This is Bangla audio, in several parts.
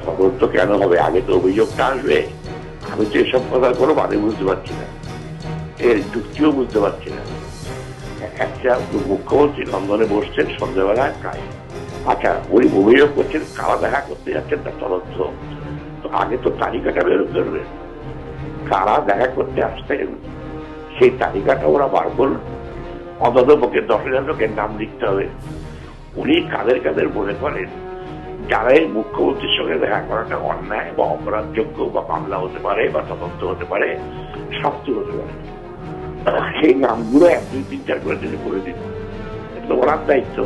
তদন্ত কেন হবে? আগে তো অভিযোগটা আসবে। আমি তো এসব কথা কোনো মানে বুঝতে পারছি না, এর যুক্তিও বুঝতে পারছি না। একটা মুখ্যমন্ত্রী লন্ডনে বসছেন সন্ধ্যাবেলায় প্রায়, আচ্ছা উনি অভিযোগ করছেন কারা দেখা করতে যাচ্ছেন তার তদন্ত, তো আগে তো তালিকাটা বের করবে কারা দেখা করতে আসতেন, সেই তালিকাটা ওরা বার করল। অন্তত পক্ষে 10,000 লোকের নাম লিখতে হবে। উনি কাদের কাদের মনে করেন যারা এই মুখ্যমন্ত্রীর সঙ্গে দেখা করাটা অন্যায় বা অপরাধযোগ্য বা মামলা হতে পারে বা তদন্ত হতে পারে, শাস্তি হতে পারে, সেই নামগুলো 1, 2, 3, 4 করে দিলে করে দিন, এটা ওনার দায়িত্ব।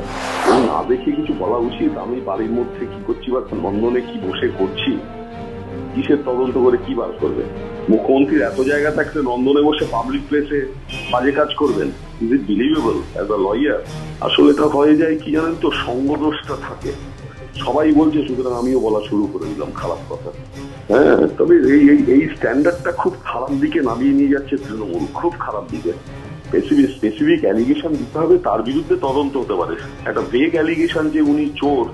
না দেখে কিছু বলা উচিত? আমি বাড়ির মধ্যে কি করছি বা লন্ডনে কি বসে করছি, কিসের তদন্ত করে কি বার করবে? মুখ্যমন্ত্রীর এত জায়গা থাকতে লন্ডনে বসে পাবলিক প্লেসে বাজে কাজ করবেন? Is it believable as a lawyer? আসলে এটা হয়ে যায় কি জানেন তো, সঙ্গদোষটা থাকে। সবাই বলছে সুতরাং আমিও বলা শুরু করে দিলাম খারাপ কথা। হ্যাঁ, তবে এই স্ট্যান্ডার্ডটা খুব খারাপ দিকে নামিয়ে নিয়ে যাচ্ছে তৃণমূল, খুব খারাপ দিকে। স্পেসিফিক অ্যালিগেশন দিতে হবে, তার বিরুদ্ধে তদন্ত হতে পারে। একটা ভেগ অ্যালিগেশন যে উনি চোর,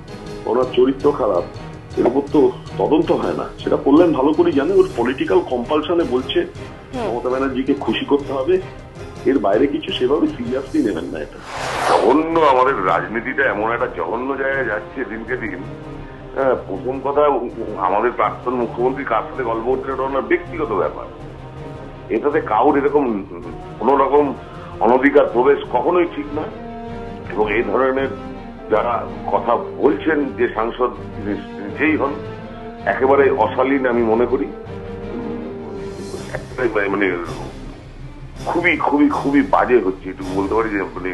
ওনার চরিত্র খারাপ, এর উপর তো তদন্ত হয় না। সেটা বললেন ভালো করে জানে, ওর পলিটিক্যাল কম্পালশনে বলছে মমতা ব্যানার্জিকে খুশি করতে হবে, এর বাইরে কিছু সেভাবে সিরিয়াসলি নেবেন না। এটা জঘন্য, আমাদের রাজনীতিটা এমন একটা জঘন্য জায়গায় যাচ্ছে দিনকে দিন। প্রথম কথা, আমাদের প্রাক্তন মুখ্যমন্ত্রী কার সাথে গল্প করছে ওটা ওনার ব্যক্তিগত ব্যাপার, এটাতে কাউর এরকম কোন রকম অনধিকার প্রবেশ কখনোই ঠিক না। এবং এই ধরনের যারা কথা বলছেন যে সাংসদ যেই হন, একেবারে অশালীন আমি মনে করি। মানে খুবই খুবই খুবই বাজে হচ্ছে, একটু বলতে পারি যে মানে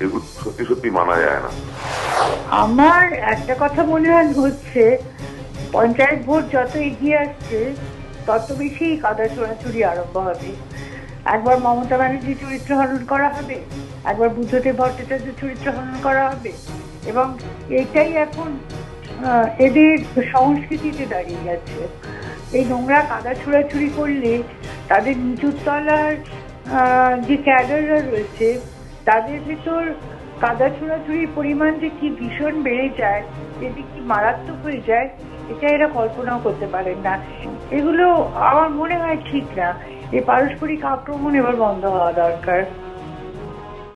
এগুলো সত্যি সত্যি মানা যায় না। আমার একটা কথা মনে হচ্ছে, পঞ্চায়েত ভোট যত এগিয়ে আসছে তত বেশি কাদা ছোড়াছুড়ি আরম্ভ হবে। একবার মমতা ব্যানার্জি চরিত্র হনন করা হবে, একবার বুদ্ধদেব ভট্টাচার্য চরিত্র হনন করা হবে, এবং এটাই এখন এদের সংস্কৃতিতে দাঁড়িয়ে যাচ্ছে। এই নোংরা কাদা ছোড়াছুড়ি করলে তাদের নিচুর তলার যে ক্যাডাররা রয়েছে তাদের ভিতর কাদা ছোড়াছুড়ির পরিমাণ যে কি ভীষণ বেড়ে যায়, এটি কি মারাত্মক হয়ে যায়, এটা এরা কল্পনাও করতে পারেন না। এগুলো আমার মনে হয় ঠিক না। এই পারস্পরিক আক্রমণ এবার বন্ধ হওয়া দরকার।